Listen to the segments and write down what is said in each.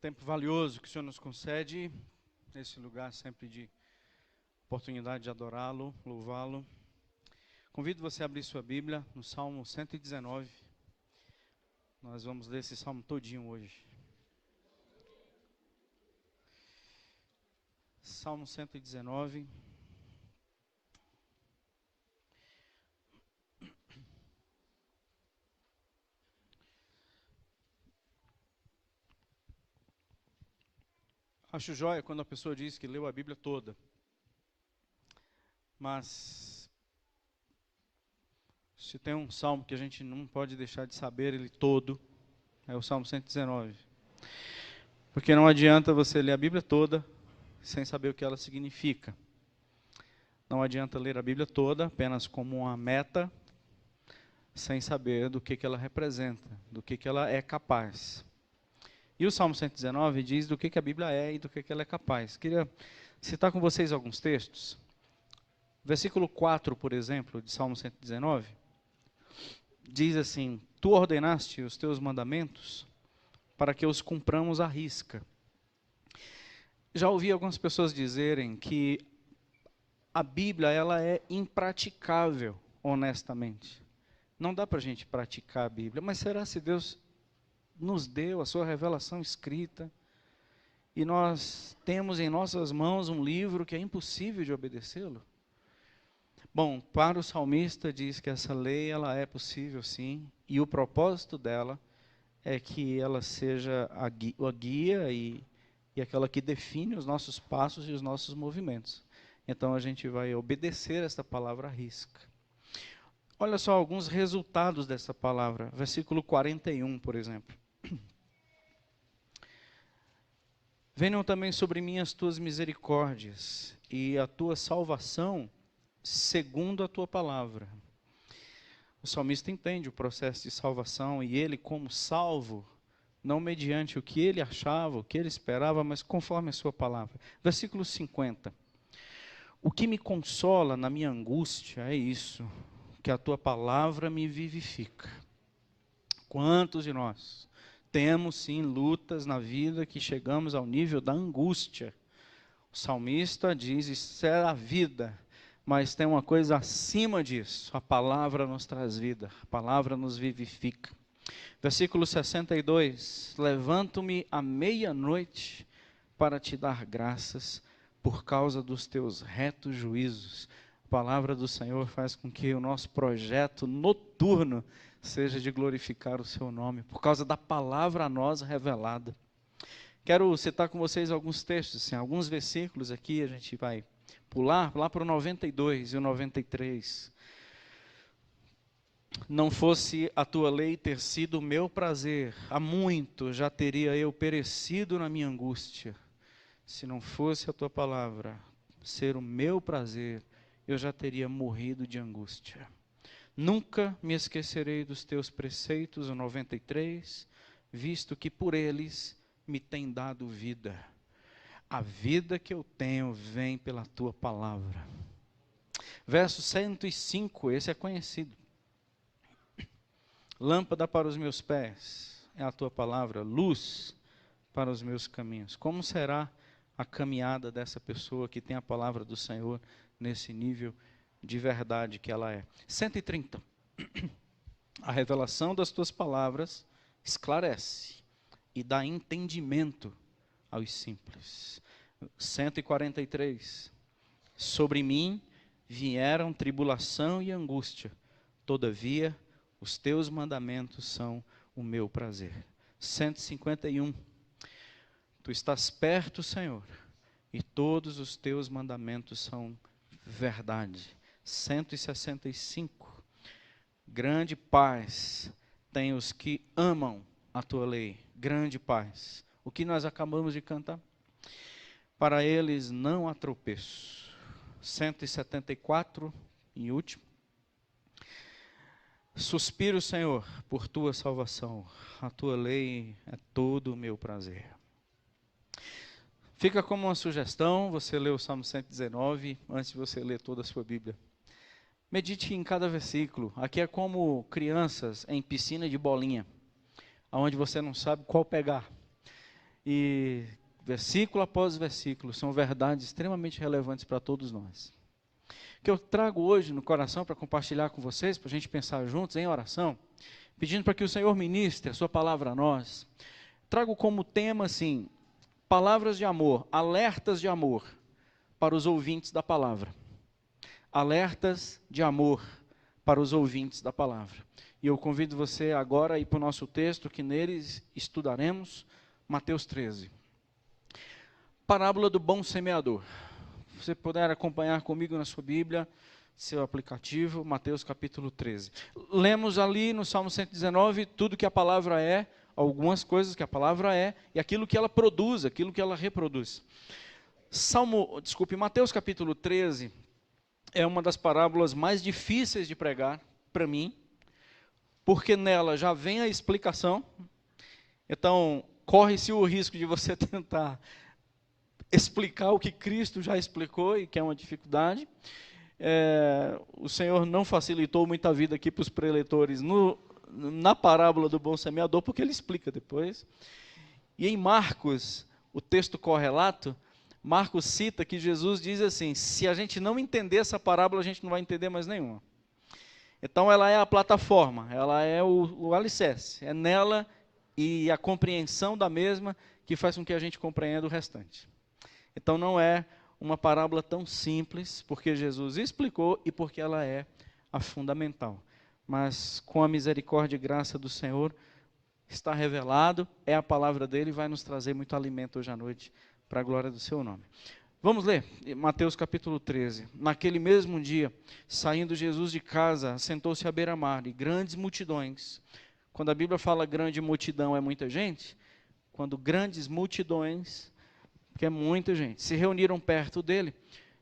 tempo valioso que o Senhor nos concede, nesse lugar sempre de oportunidade de adorá-lo, louvá-lo. Convido você a abrir sua Bíblia no Salmo 119. Nós vamos ler esse salmo todinho hoje. Salmo 119. Acho joia quando a pessoa diz que leu a Bíblia toda. Mas se tem um salmo que a gente não pode deixar de saber ele todo, é o Salmo 119. Porque não adianta você ler a Bíblia toda sem saber o que ela significa. Não adianta ler a Bíblia toda apenas como uma meta, sem saber do que ela representa, do que ela é capaz. E o Salmo 119 diz do que a Bíblia é e do que ela é capaz. Queria citar com vocês alguns textos. Versículo 4, por exemplo, de Salmo 119, diz assim: Tu ordenaste os teus mandamentos para que os cumpramos à risca. Já ouvi algumas pessoas dizerem que a Bíblia ela é impraticável, honestamente. Não dá para a gente praticar a Bíblia, mas será se Deus nos deu a sua revelação escrita e nós temos em nossas mãos um livro que é impossível de obedecê-lo? Bom, para o salmista diz que essa lei ela é possível sim, e o propósito dela é que ela seja a guia e aquela que define os nossos passos e os nossos movimentos. Então a gente vai obedecer esta palavra à risca. Olha só alguns resultados dessa palavra. Versículo 41, por exemplo. Venham também sobre mim as tuas misericórdias e a tua salvação segundo a tua palavra. O salmista entende o processo de salvação e ele, como salvo, não mediante o que ele achava, o que ele esperava, mas conforme a sua palavra. Versículo 50. O que me consola na minha angústia é isso, que a tua palavra me vivifica. Quantos de nós temos sim lutas na vida que chegamos ao nível da angústia? O salmista diz, isso é a vida, mas tem uma coisa acima disso, a palavra nos traz vida, a palavra nos vivifica. Versículo 62, levanto-me à meia-noite para te dar graças por causa dos teus retos juízos. A palavra do Senhor faz com que o nosso projeto noturno seja de glorificar o seu nome, por causa da palavra a nós revelada. Quero citar com vocês alguns textos, assim, alguns versículos aqui, a gente vai pular lá para o 92 e o 93. Não fosse a tua lei ter sido o meu prazer, há muito já teria eu perecido na minha angústia. Se não fosse a tua palavra ser o meu prazer, eu já teria morrido de angústia. Nunca me esquecerei dos teus preceitos, o 93, visto que por eles me tem dado vida. A vida que eu tenho vem pela tua palavra. Verso 105, esse é conhecido. Lâmpada para os meus pés é a tua palavra, luz para os meus caminhos. Como será a caminhada dessa pessoa que tem a palavra do Senhor nesse nível de verdade que ela é? 130. A revelação das tuas palavras esclarece e dá entendimento aos simples. 143. Sobre mim vieram tribulação e angústia, todavia os teus mandamentos são o meu prazer. 151. Tu estás perto, Senhor, e todos os teus mandamentos são verdade. 165. Grande paz tem os que amam a tua lei. Grande paz. O que nós acabamos de cantar? Para eles não há tropeço. 174, em último. Suspiro, Senhor, por tua salvação. A tua lei é todo o meu prazer. Fica como uma sugestão, você lê o Salmo 119, antes de você ler toda a sua Bíblia. Medite em cada versículo. Aqui é como crianças em piscina de bolinha, onde você não sabe qual pegar. E versículo após versículo são verdades extremamente relevantes para todos nós. O que eu trago hoje no coração para compartilhar com vocês, para a gente pensar juntos em oração, pedindo para que o Senhor ministre a sua palavra a nós, trago como tema assim, palavras de amor, alertas de amor para os ouvintes da palavra. Alertas de amor para os ouvintes da palavra. E eu convido você agora a ir para o nosso texto, que neles estudaremos, Mateus 13. Parábola do bom semeador. Se você puder acompanhar comigo na sua Bíblia, seu aplicativo, Mateus capítulo 13. Lemos ali no Salmo 119 tudo que a palavra é, algumas coisas que a palavra é, e aquilo que ela produz, aquilo que ela reproduz. Mateus capítulo 13 é uma das parábolas mais difíceis de pregar para mim, porque nela já vem a explicação. Então, corre-se o risco de você tentar explicar o que Cristo já explicou e que é uma dificuldade. O Senhor não facilitou muita vida aqui para os preletores na parábola do bom semeador, porque ele explica depois. E em Marcos, o texto correlato, Marcos cita que Jesus diz assim, se a gente não entender essa parábola, a gente não vai entender mais nenhuma. Então ela é a plataforma, ela é o alicerce, é nela e a compreensão da mesma que faz com que a gente compreenda o restante. Então não é uma parábola tão simples, porque Jesus explicou e porque ela é a fundamental. Mas com a misericórdia e graça do Senhor, está revelado, é a palavra dele e vai nos trazer muito alimento hoje à noite, para a glória do seu nome. Vamos ler, Mateus capítulo 13. Naquele mesmo dia, saindo Jesus de casa, sentou-se à beira-mar, e grandes multidões. Quando a Bíblia fala grande multidão, é muita gente. Quando grandes multidões, porque é muita gente, se reuniram perto dele,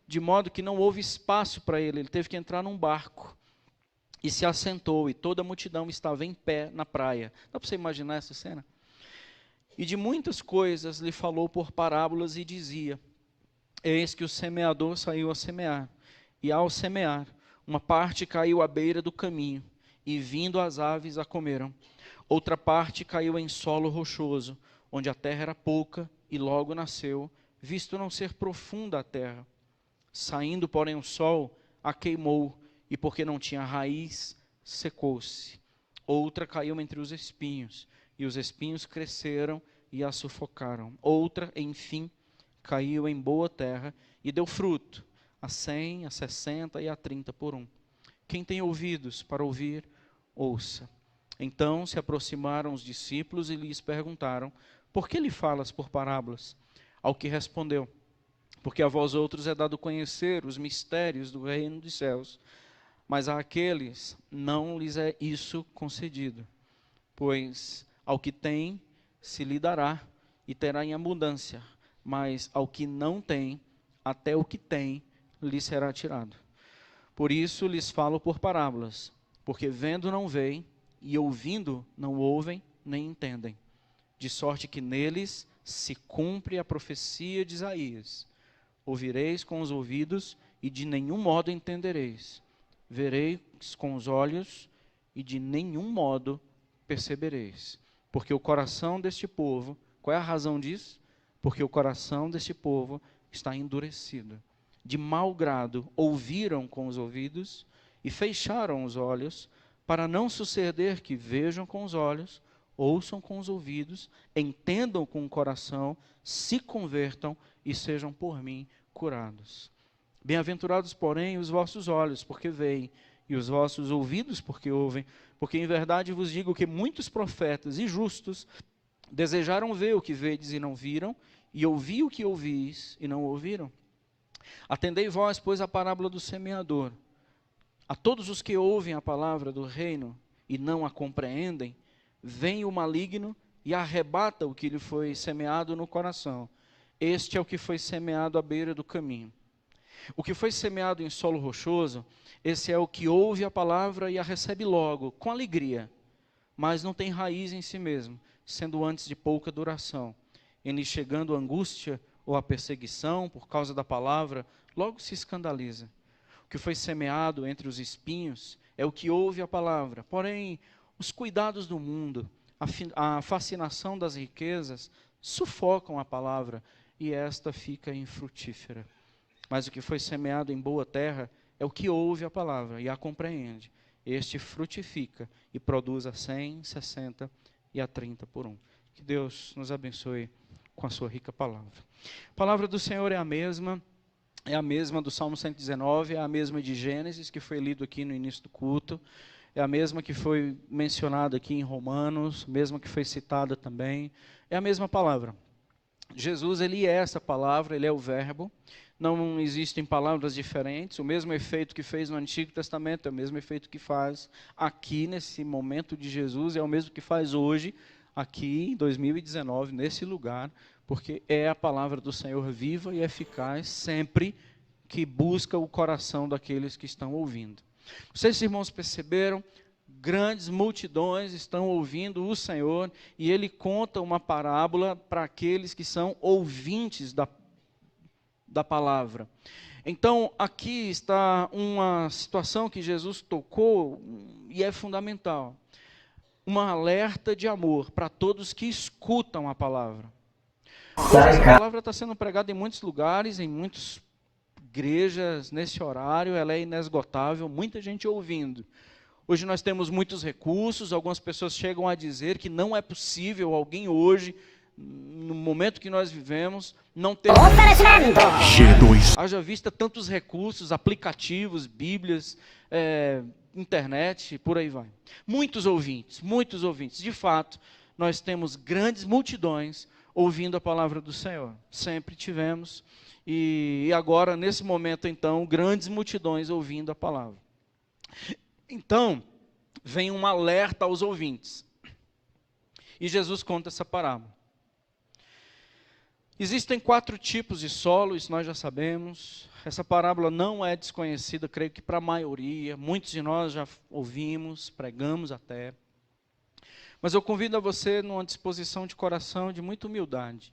de modo que não houve espaço para ele, ele teve que entrar num barco. E se assentou, e toda a multidão estava em pé na praia. Dá para você imaginar essa cena? E de muitas coisas lhe falou por parábolas e dizia, eis que o semeador saiu a semear, e ao semear, uma parte caiu à beira do caminho, e vindo as aves a comeram. Outra parte caiu em solo rochoso, onde a terra era pouca, e logo nasceu, visto não ser profunda a terra. Saindo, porém, o sol a queimou, e porque não tinha raiz, secou-se. Outra caiu entre os espinhos, e os espinhos cresceram e a sufocaram. Outra, enfim, caiu em boa terra e deu fruto, a 100, a 60 e a 30 por um. Quem tem ouvidos para ouvir, ouça. Então se aproximaram os discípulos e lhes perguntaram, por que lhe falas por parábolas? Ao que respondeu, porque a vós outros é dado conhecer os mistérios do reino dos céus, mas àqueles não lhes é isso concedido. Pois ao que tem, se lhe dará, e terá em abundância, mas ao que não tem, até o que tem, lhe será tirado. Por isso lhes falo por parábolas, porque vendo não veem, e ouvindo não ouvem, nem entendem. De sorte que neles se cumpre a profecia de Isaías. Ouvireis com os ouvidos, e de nenhum modo entendereis. Vereis com os olhos, e de nenhum modo percebereis. Porque o coração deste povo, qual é a razão disso? Porque o coração deste povo está endurecido. De mau grado ouviram com os ouvidos e fecharam os olhos, para não suceder que vejam com os olhos, ouçam com os ouvidos, entendam com o coração, se convertam e sejam por mim curados. Bem-aventurados, porém, os vossos olhos, porque veem, e os vossos ouvidos, porque ouvem, porque em verdade vos digo que muitos profetas e justos desejaram ver o que vedes e não viram, e ouvir o que ouvis e não ouviram. Atendei vós, pois, a parábola do semeador. A todos os que ouvem a palavra do reino e não a compreendem, vem o maligno e arrebata o que lhe foi semeado no coração. Este é o que foi semeado à beira do caminho. O que foi semeado em solo rochoso, esse é o que ouve a palavra e a recebe logo, com alegria, mas não tem raiz em si mesmo, sendo antes de pouca duração. Ele chegando a angústia ou a perseguição por causa da palavra, logo se escandaliza. O que foi semeado entre os espinhos é o que ouve a palavra, porém os cuidados do mundo, a fascinação das riquezas, sufocam a palavra e esta fica infrutífera. Mas o que foi semeado em boa terra é o que ouve a palavra e a compreende. Este frutifica e produz a 100, 60 e a 30 por um. Que Deus nos abençoe com a sua rica palavra. A palavra do Senhor é a mesma do Salmo 119, é a mesma de Gênesis, que foi lido aqui no início do culto, é a mesma que foi mencionada aqui em Romanos, mesma que foi citada também, é a mesma palavra. Jesus, ele é essa palavra, ele é o verbo, não existem palavras diferentes, o mesmo efeito que fez no Antigo Testamento é o mesmo efeito que faz aqui nesse momento de Jesus, é o mesmo que faz hoje, aqui em 2019, nesse lugar, porque é a palavra do Senhor viva e eficaz, sempre que busca o coração daqueles que estão ouvindo. Não sei se irmãos perceberam, grandes multidões estão ouvindo o Senhor, e Ele conta uma parábola para aqueles que são ouvintes da palavra. Então, aqui está uma situação que Jesus tocou, e é fundamental. Uma alerta de amor para todos que escutam a palavra. Hoje essa palavra está sendo pregada em muitos lugares, em muitas igrejas, nesse horário, ela é inesgotável, muita gente ouvindo. Hoje nós temos muitos recursos, algumas pessoas chegam a dizer que não é possível alguém hoje, no momento que nós vivemos, não ter... Haja vista tantos recursos, aplicativos, bíblias, internet, por aí vai. Muitos ouvintes. De fato, nós temos grandes multidões ouvindo a palavra do Senhor. Sempre tivemos. E agora, nesse momento, então, grandes multidões ouvindo a palavra. Então, vem um alerta aos ouvintes. E Jesus conta essa parábola. Existem 4 tipos de solo, isso nós já sabemos. Essa parábola não é desconhecida, creio que para a maioria. Muitos de nós já ouvimos, pregamos até. Mas eu convido a você, numa disposição de coração, de muita humildade,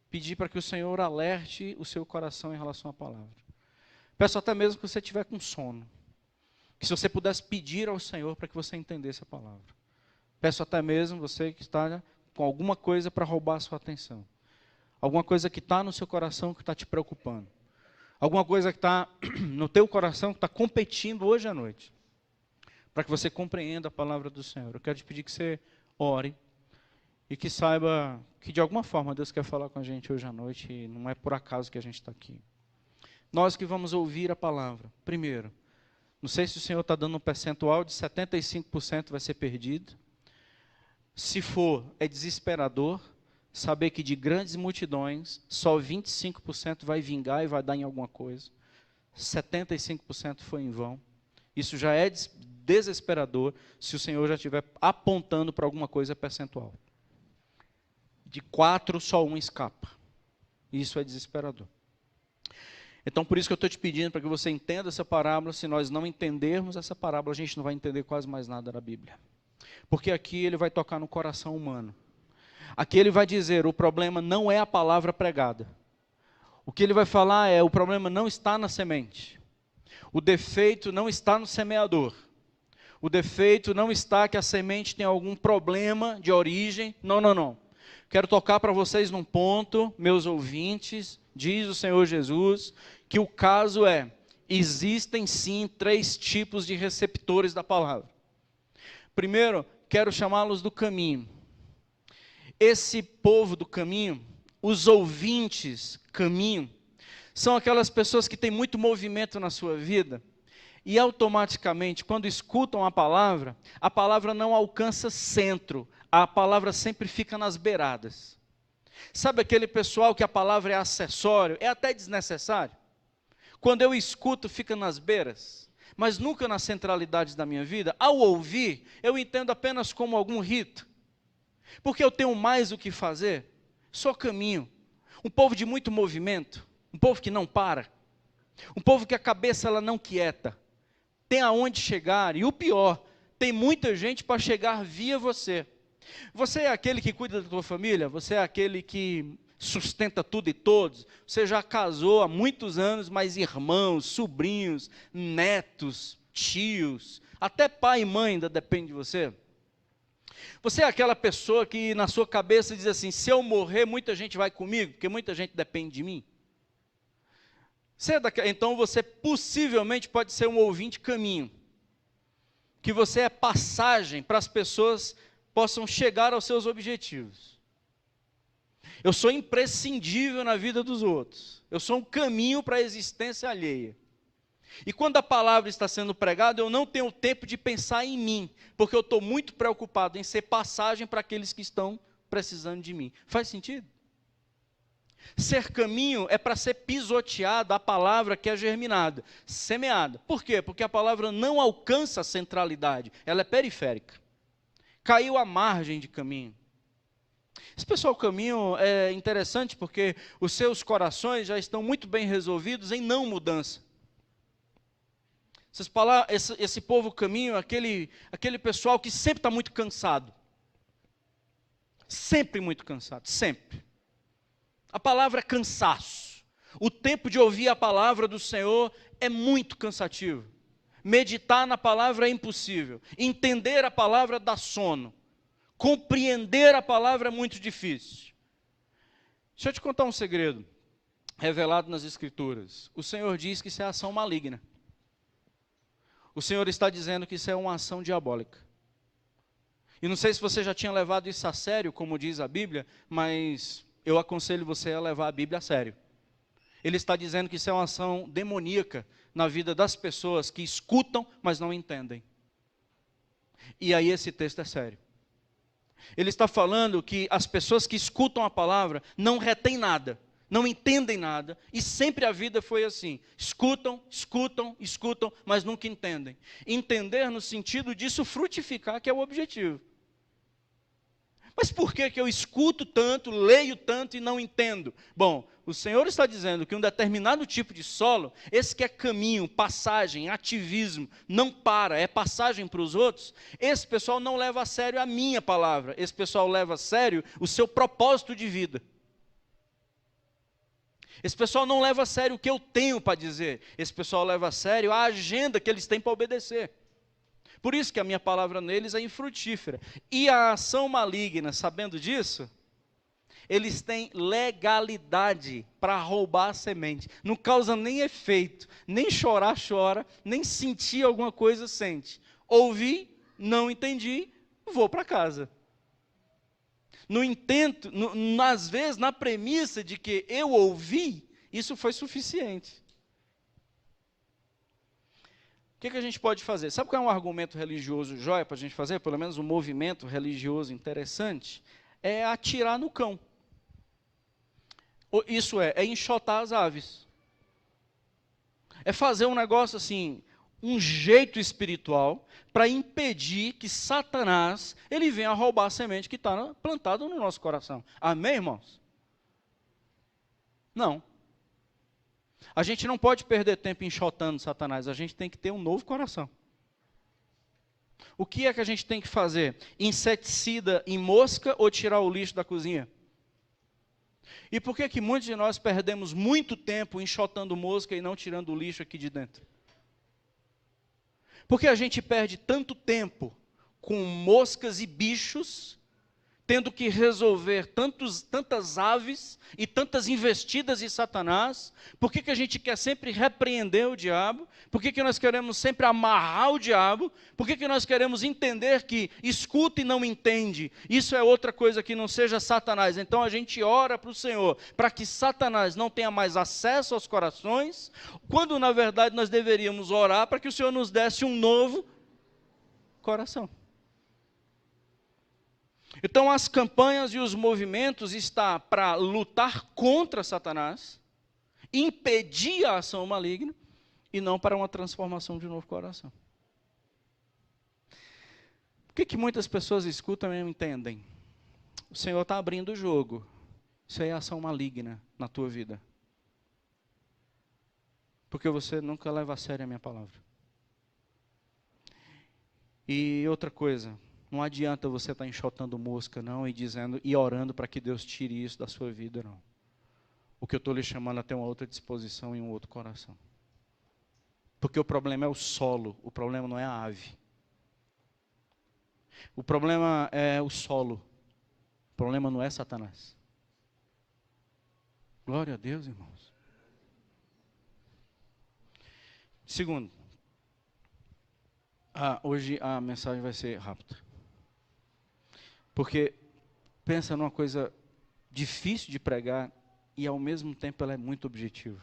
pedir para que o Senhor alerte o seu coração em relação à palavra. Peço até mesmo que você estiver com sono, que se você pudesse pedir ao Senhor para que você entendesse a palavra. Peço até mesmo você que está com alguma coisa para roubar a sua atenção. Alguma coisa que está no seu coração que está te preocupando. Alguma coisa que está no teu coração que está competindo hoje à noite. Para que você compreenda a palavra do Senhor. Eu quero te pedir que você ore e que saiba que de alguma forma Deus quer falar com a gente hoje à noite e não é por acaso que a gente está aqui. Nós que vamos ouvir a palavra, primeiro, não sei se o Senhor está dando um percentual de 75% vai ser perdido. Se for, é desesperador saber que de grandes multidões, só 25% vai vingar e vai dar em alguma coisa. 75% foi em vão. Isso já é desesperador se o Senhor já estiver apontando para alguma coisa percentual. De 4, só 1 escapa. Isso é desesperador. Então, por isso que eu estou te pedindo para que você entenda essa parábola. Se nós não entendermos essa parábola, a gente não vai entender quase mais nada da Bíblia. Porque aqui ele vai tocar no coração humano. Aqui ele vai dizer, o problema não é a palavra pregada. O que ele vai falar é, o problema não está na semente. O defeito não está no semeador. O defeito não está que a semente tem algum problema de origem. Não. Quero tocar para vocês num ponto, meus ouvintes, diz o Senhor Jesus, que o caso é, existem sim 3 tipos de receptores da palavra. Primeiro, quero chamá-los do caminho. Esse povo do caminho, os ouvintes caminho, são aquelas pessoas que têm muito movimento na sua vida e automaticamente, quando escutam a palavra não alcança centro, a palavra sempre fica nas beiradas. Sabe aquele pessoal que a palavra é acessório, é até desnecessário? Quando eu escuto, fica nas beiras, mas nunca na centralidade da minha vida. Ao ouvir, eu entendo apenas como algum rito, porque eu tenho mais o que fazer, só caminho. Um povo de muito movimento, um povo que não para, um povo que a cabeça ela não quieta, tem aonde chegar, e o pior, tem muita gente para chegar via você. Você é aquele que cuida da tua família, você é aquele que sustenta tudo e todos, você já casou há muitos anos, mas irmãos, sobrinhos, netos, tios, até pai e mãe ainda depende de você. Você é aquela pessoa que na sua cabeça diz assim: se eu morrer, muita gente vai comigo, porque muita gente depende de mim. Então você possivelmente pode ser um ouvinte caminho, que você é passagem para as pessoas possam chegar aos seus objetivos. Eu sou imprescindível na vida dos outros. Eu sou um caminho para a existência alheia. E quando a palavra está sendo pregada, eu não tenho tempo de pensar em mim, porque eu estou muito preocupado em ser passagem para aqueles que estão precisando de mim. Faz sentido? Ser caminho é para ser pisoteada a palavra que é germinada, semeada. Por quê? Porque a palavra não alcança a centralidade, ela é periférica. Caiu à margem de caminho. Esse pessoal caminho é interessante porque os seus corações já estão muito bem resolvidos em não mudança. Esse povo caminho, aquele pessoal que sempre está muito cansado. Sempre muito cansado, sempre. A palavra é cansaço. O tempo de ouvir a palavra do Senhor é muito cansativo. Meditar na palavra é impossível. Entender a palavra dá sono. Compreender a palavra é muito difícil. Deixa eu te contar um segredo revelado nas Escrituras. O Senhor diz que isso é ação maligna. O Senhor está dizendo que isso é uma ação diabólica. E não sei se você já tinha levado isso a sério, como diz a Bíblia, mas eu aconselho você a levar a Bíblia a sério. Ele está dizendo que isso é uma ação demoníaca na vida das pessoas que escutam, mas não entendem. E aí esse texto é sério. Ele está falando que as pessoas que escutam a palavra não retêm nada, não entendem nada, e sempre a vida foi assim: escutam, escutam, escutam, mas nunca entendem. Entender no sentido disso frutificar, que é o objetivo. Mas por que eu escuto tanto, leio tanto e não entendo? Bom, o Senhor está dizendo que um determinado tipo de solo, esse que é caminho, passagem, ativismo, não para, é passagem para os outros, esse pessoal não leva a sério a minha palavra, esse pessoal leva a sério o seu propósito de vida. Esse pessoal não leva a sério o que eu tenho para dizer, esse pessoal leva a sério a agenda que eles têm para obedecer. Por isso que a minha palavra neles é infrutífera. E a ação maligna, sabendo disso, eles têm legalidade para roubar a semente. Não causa nem efeito, nem chorar, chora, nem sentir alguma coisa, sente. Ouvi, não entendi, vou para casa. No intento, às vezes, na premissa de que eu ouvi, isso foi suficiente. O que a gente pode fazer? Sabe qual é um argumento religioso jóia para a gente fazer? Pelo menos um movimento religioso interessante? É atirar no cão. Isso é enxotar as aves. É fazer um negócio assim, um jeito espiritual, para impedir que Satanás, ele venha roubar a semente que está plantada no nosso coração. Amém, irmãos? Não. A gente não pode perder tempo enxotando Satanás, a gente tem que ter um novo coração. O que é que a gente tem que fazer? Inseticida em mosca ou tirar o lixo da cozinha? E por que muitos de nós perdemos muito tempo enxotando mosca e não tirando o lixo aqui de dentro? Porque a gente perde tanto tempo com moscas e bichos, tendo que resolver tantas aves e tantas investidas de Satanás. Por que a gente quer sempre repreender o diabo? Por que nós queremos sempre amarrar o diabo? Por que nós queremos entender que escuta e não entende? Isso é outra coisa que não seja Satanás. Então a gente ora para o Senhor, para que Satanás não tenha mais acesso aos corações, quando na verdade nós deveríamos orar para que o Senhor nos desse um novo coração. Então as campanhas e os movimentos estão para lutar contra Satanás, impedir a ação maligna, e não para uma transformação de um novo coração. Por que muitas pessoas escutam e não entendem? O Senhor está abrindo o jogo. Isso aí é ação maligna na tua vida. Porque você nunca leva a sério a minha palavra. E outra coisa, não adianta você estar enxotando mosca, não, e orando para que Deus tire isso da sua vida, não. O que eu estou lhe chamando a ter uma outra disposição e um outro coração. Porque o problema é o solo, o problema não é a ave. O problema é o solo. O problema não é Satanás. Glória a Deus, irmãos. Segundo, hoje a mensagem vai ser rápida. Porque pensa numa coisa difícil de pregar e ao mesmo tempo ela é muito objetiva.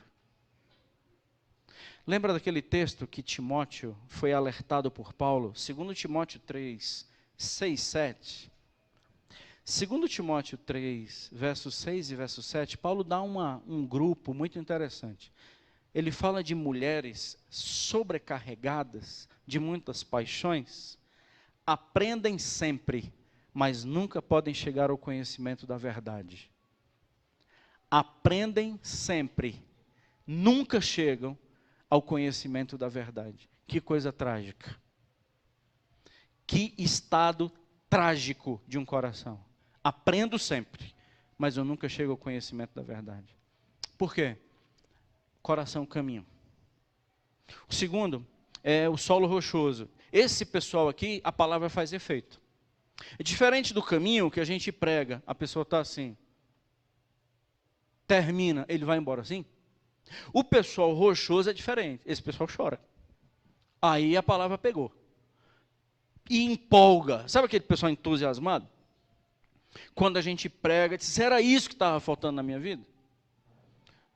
Lembra daquele texto que Timóteo foi alertado por Paulo? 2 Timóteo 3, 6, 7. 2 Timóteo 3, versos 6 e verso 7, Paulo dá um grupo muito interessante. Ele fala de mulheres sobrecarregadas de muitas paixões, aprendem sempre, mas nunca podem chegar ao conhecimento da verdade. Aprendem sempre, nunca chegam ao conhecimento da verdade. Que coisa trágica. Que estado trágico de um coração. Aprendo sempre, mas eu nunca chego ao conhecimento da verdade. Por quê? Coração caminho. O segundo é o solo rochoso. Esse pessoal aqui, a palavra faz efeito. É diferente do caminho que a gente prega, a pessoa está assim, termina, ele vai embora assim. O pessoal rochoso é diferente, esse pessoal chora. Aí a palavra pegou. E empolga. Sabe aquele pessoal entusiasmado? Quando a gente prega, diz, era isso que estava faltando na minha vida?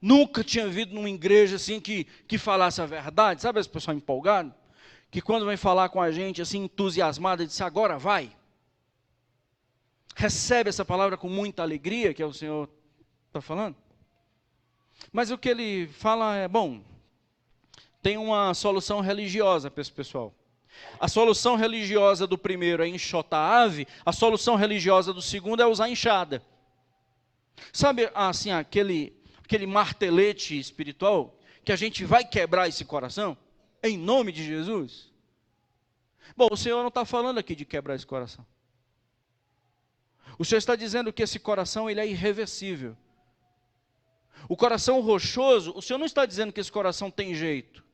Nunca tinha visto numa igreja assim que falasse a verdade. Sabe esse pessoal empolgado? Que quando vem falar com a gente assim entusiasmado, diz, agora vai. Recebe essa palavra com muita alegria, que é o Senhor está falando. Mas o que ele fala é, bom, tem uma solução religiosa para esse pessoal. A solução religiosa do primeiro é enxotar a ave, a solução religiosa do segundo é usar enxada. Sabe, assim, aquele martelete espiritual, que a gente vai quebrar esse coração, em nome de Jesus? Bom, o Senhor não está falando aqui de quebrar esse coração. O Senhor está dizendo que esse coração ele é irreversível. O coração rochoso, o Senhor não está dizendo que esse coração tem jeito.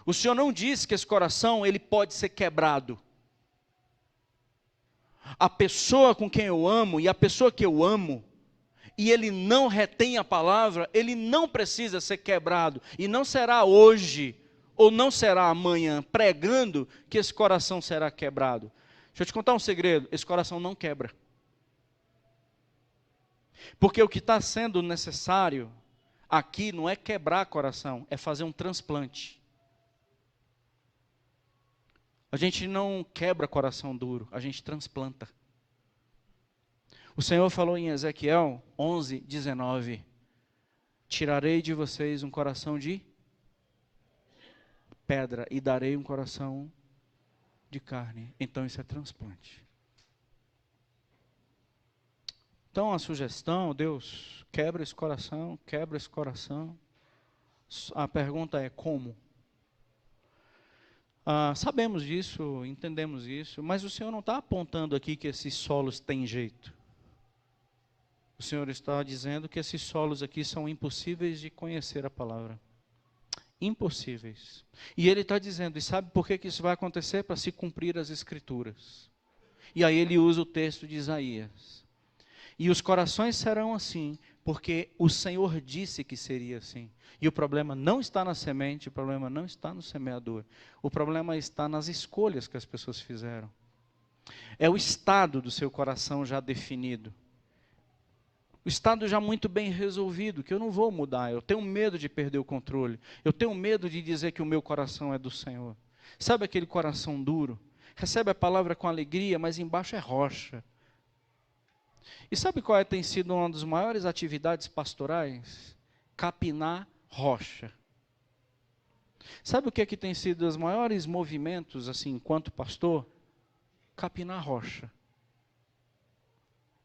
O Senhor não diz que esse coração ele pode ser quebrado. A pessoa com quem eu amo e a pessoa que eu amo, e ele não retém a palavra, ele não precisa ser quebrado. E não será hoje, ou não será amanhã, pregando, que esse coração será quebrado. Deixa eu te contar um segredo, esse coração não quebra. Porque o que está sendo necessário aqui não é quebrar coração, é fazer um transplante. A gente não quebra coração duro, a gente transplanta. O Senhor falou em Ezequiel 11, 19, tirarei de vocês um coração de pedra e darei um coração de carne. Então isso é transplante. Então a sugestão, Deus, quebra esse coração, quebra esse coração. A pergunta é como? Sabemos disso, entendemos isso, mas o Senhor não está apontando aqui que esses solos têm jeito. O Senhor está dizendo que esses solos aqui são impossíveis de conhecer a palavra. Impossíveis. E Ele está dizendo, e sabe por que isso vai acontecer? Para se cumprir as Escrituras. E aí Ele usa o texto de Isaías. E os corações serão assim, porque o Senhor disse que seria assim. E o problema não está na semente, o problema não está no semeador. O problema está nas escolhas que as pessoas fizeram. É o estado do seu coração já definido. O estado já muito bem resolvido, que eu não vou mudar. Eu tenho medo de perder o controle. Eu tenho medo de dizer que o meu coração é do Senhor. Sabe aquele coração duro? Recebe a palavra com alegria, mas embaixo é rocha. E sabe qual tem sido uma das maiores atividades pastorais? Capinar rocha. Sabe o que tem sido os maiores movimentos, assim, enquanto pastor? Capinar rocha.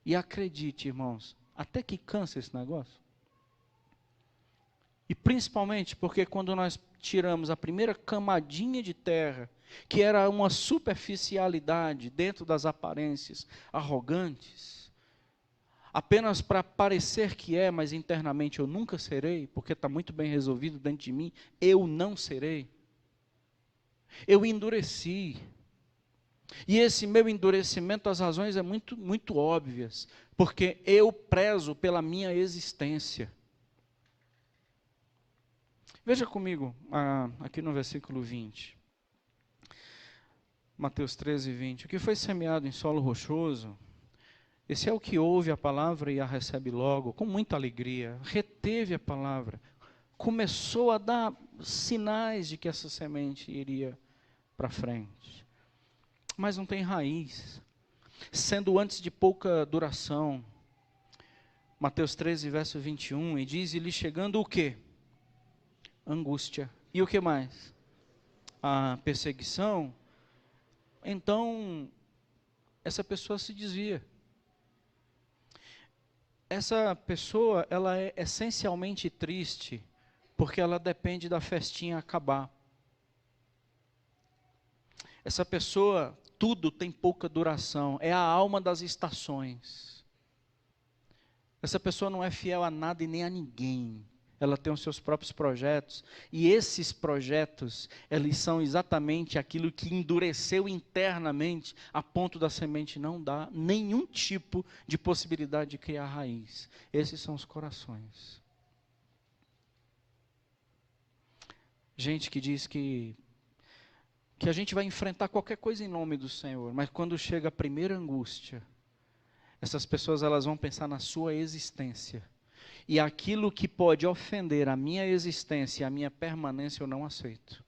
E acredite, irmãos, até que cansa esse negócio. E principalmente porque quando nós tiramos a primeira camadinha de terra, que era uma superficialidade dentro das aparências arrogantes, apenas para parecer que é, mas internamente eu nunca serei, porque está muito bem resolvido dentro de mim, eu não serei. Eu endureci. E esse meu endurecimento, as razões é muito óbvias, porque eu prezo pela minha existência. Veja comigo, aqui no versículo 20. Mateus 13, 20. O que foi semeado em solo rochoso, esse é o que ouve a palavra e a recebe logo, com muita alegria, reteve a palavra, começou a dar sinais de que essa semente iria para frente. Mas não tem raiz, sendo antes de pouca duração. Mateus 13, verso 21, e diz, e lhe chegando o quê? Angústia. E o que mais? A perseguição. Então, essa pessoa se desvia. Essa pessoa, ela é essencialmente triste, porque ela depende da festinha acabar. Essa pessoa, tudo tem pouca duração, é a alma das estações. Essa pessoa não é fiel a nada e nem a ninguém. Ela tem os seus próprios projetos, e esses projetos, eles são exatamente aquilo que endureceu internamente, a ponto da semente não dar nenhum tipo de possibilidade de criar raiz. Esses são os corações. Gente que diz que a gente vai enfrentar qualquer coisa em nome do Senhor, mas quando chega a primeira angústia, essas pessoas elas vão pensar na sua existência. E aquilo que pode ofender a minha existência, a minha permanência, eu não aceito.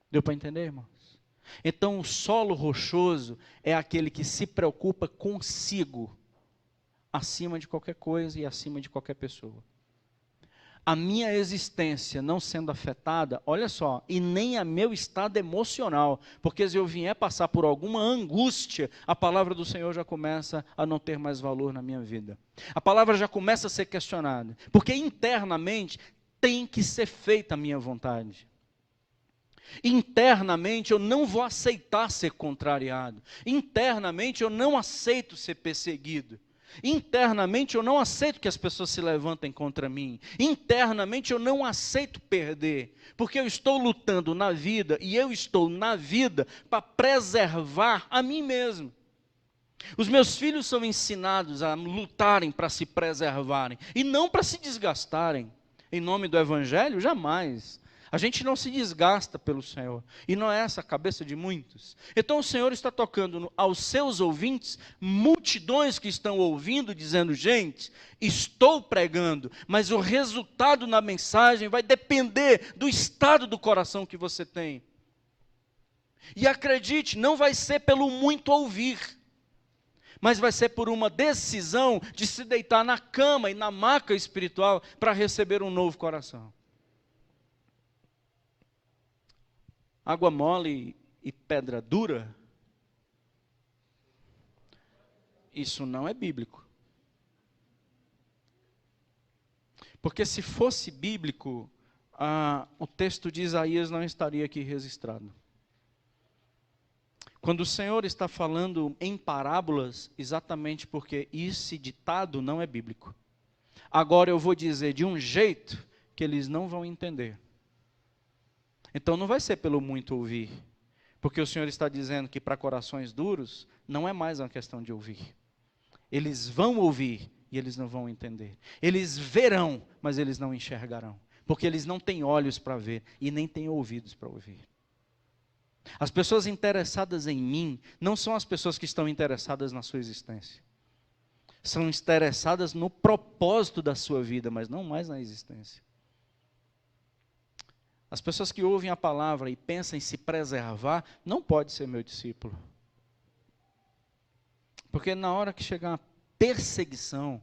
Deu para entender, irmãos? Então, o solo rochoso é aquele que se preocupa consigo, acima de qualquer coisa e acima de qualquer pessoa. A minha existência não sendo afetada, olha só, e nem a meu estado emocional, porque se eu vier passar por alguma angústia, a palavra do Senhor já começa a não ter mais valor na minha vida. A palavra já começa a ser questionada, porque internamente tem que ser feita a minha vontade. Internamente eu não vou aceitar ser contrariado. Internamente eu não aceito ser perseguido. Internamente eu não aceito que as pessoas se levantem contra mim. Internamente eu não aceito perder, porque eu estou lutando na vida, e eu estou na vida para preservar a mim mesmo. Os meus filhos são ensinados a lutarem para se preservarem, e não para se desgastarem. Em nome do Evangelho, jamais. A gente não se desgasta pelo Senhor, e não é essa a cabeça de muitos. Então o Senhor está tocando aos seus ouvintes, multidões que estão ouvindo, dizendo, gente, estou pregando, mas o resultado na mensagem vai depender do estado do coração que você tem. E acredite, não vai ser pelo muito ouvir, mas vai ser por uma decisão de se deitar na cama e na maca espiritual para receber um novo coração. Água mole e pedra dura, isso não é bíblico. Porque se fosse bíblico, o texto de Isaías não estaria aqui registrado. Quando o Senhor está falando em parábolas, exatamente porque esse ditado não é bíblico. Agora eu vou dizer de um jeito que eles não vão entender. Então não vai ser pelo muito ouvir, porque o Senhor está dizendo que para corações duros, não é mais uma questão de ouvir. Eles vão ouvir e eles não vão entender. Eles verão, mas eles não enxergarão, porque eles não têm olhos para ver e nem têm ouvidos para ouvir. As pessoas interessadas em mim, não são as pessoas que estão interessadas na sua existência. São interessadas no propósito da sua vida, mas não mais na existência. As pessoas que ouvem a palavra e pensam em se preservar, não pode ser meu discípulo. Porque na hora que chegar a perseguição,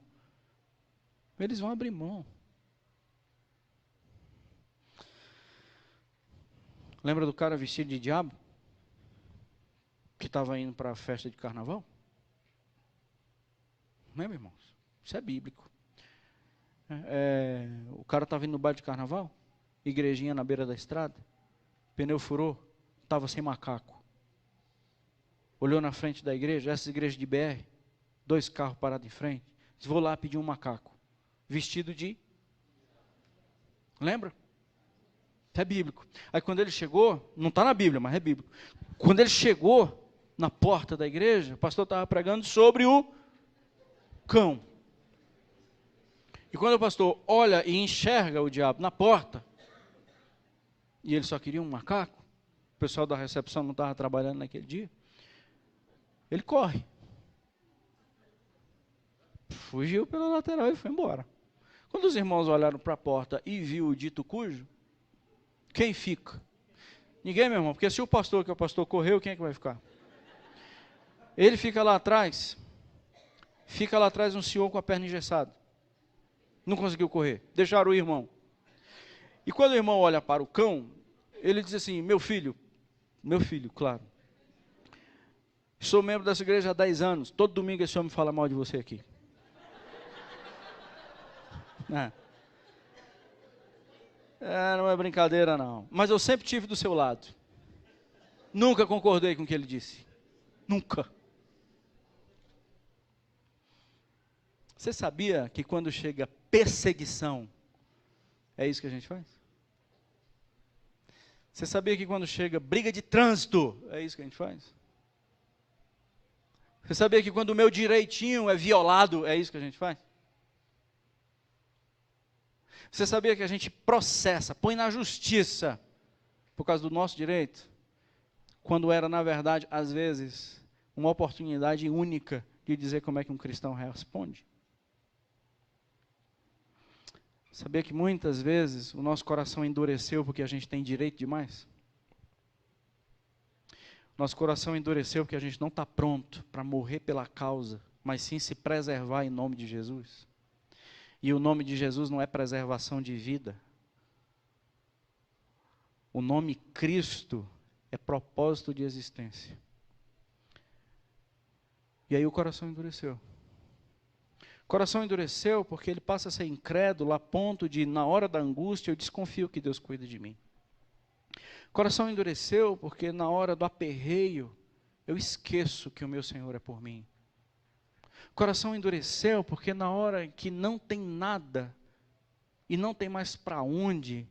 eles vão abrir mão. Lembra do cara vestido de diabo? Que estava indo para a festa de carnaval? Lembra, irmãos? Isso é bíblico. O cara estava indo no baile de carnaval? Igrejinha na beira da estrada, pneu furou, estava sem macaco. Olhou na frente da igreja, essa igreja de BR, 2 carros parados em frente, disse, vou lá pedir um macaco, vestido de... Lembra? É bíblico. Aí quando ele chegou, não está na Bíblia, mas é bíblico. Quando ele chegou, na porta da igreja, o pastor estava pregando sobre o cão. E quando o pastor olha e enxerga o diabo na porta, e ele só queria um macaco, o pessoal da recepção não estava trabalhando naquele dia, ele corre. Fugiu pela lateral e foi embora. Quando os irmãos olharam para a porta e viu o dito cujo, quem fica? Ninguém, meu irmão, porque se o pastor, que é o pastor, correu, quem é que vai ficar? Ele fica lá atrás um senhor com a perna engessada. Não conseguiu correr, deixaram o irmão. E quando o irmão olha para o cão, ele diz assim, meu filho, claro, sou membro dessa igreja há 10 anos, todo domingo esse homem fala mal de você aqui. Não é brincadeira não, mas eu sempre estive do seu lado. Nunca concordei com o que ele disse. Nunca. Você sabia que quando chega perseguição, é isso que a gente faz? Você sabia que quando chega briga de trânsito, é isso que a gente faz? Você sabia que quando o meu direitinho é violado, é isso que a gente faz? Você sabia que a gente processa, põe na justiça, por causa do nosso direito? Quando era, na verdade, às vezes, uma oportunidade única de dizer como é que um cristão responde. Sabia que muitas vezes o nosso coração endureceu porque a gente tem direito demais? Nosso coração endureceu porque a gente não está pronto para morrer pela causa, mas sim se preservar em nome de Jesus. E o nome de Jesus não é preservação de vida. O nome Cristo é propósito de existência. E aí o coração endureceu. O coração endureceu porque ele passa a ser incrédulo a ponto de, na hora da angústia, eu desconfio que Deus cuida de mim. O coração endureceu porque na hora do aperreio, eu esqueço que o meu Senhor é por mim. O coração endureceu porque na hora que não tem nada, e não tem mais para onde,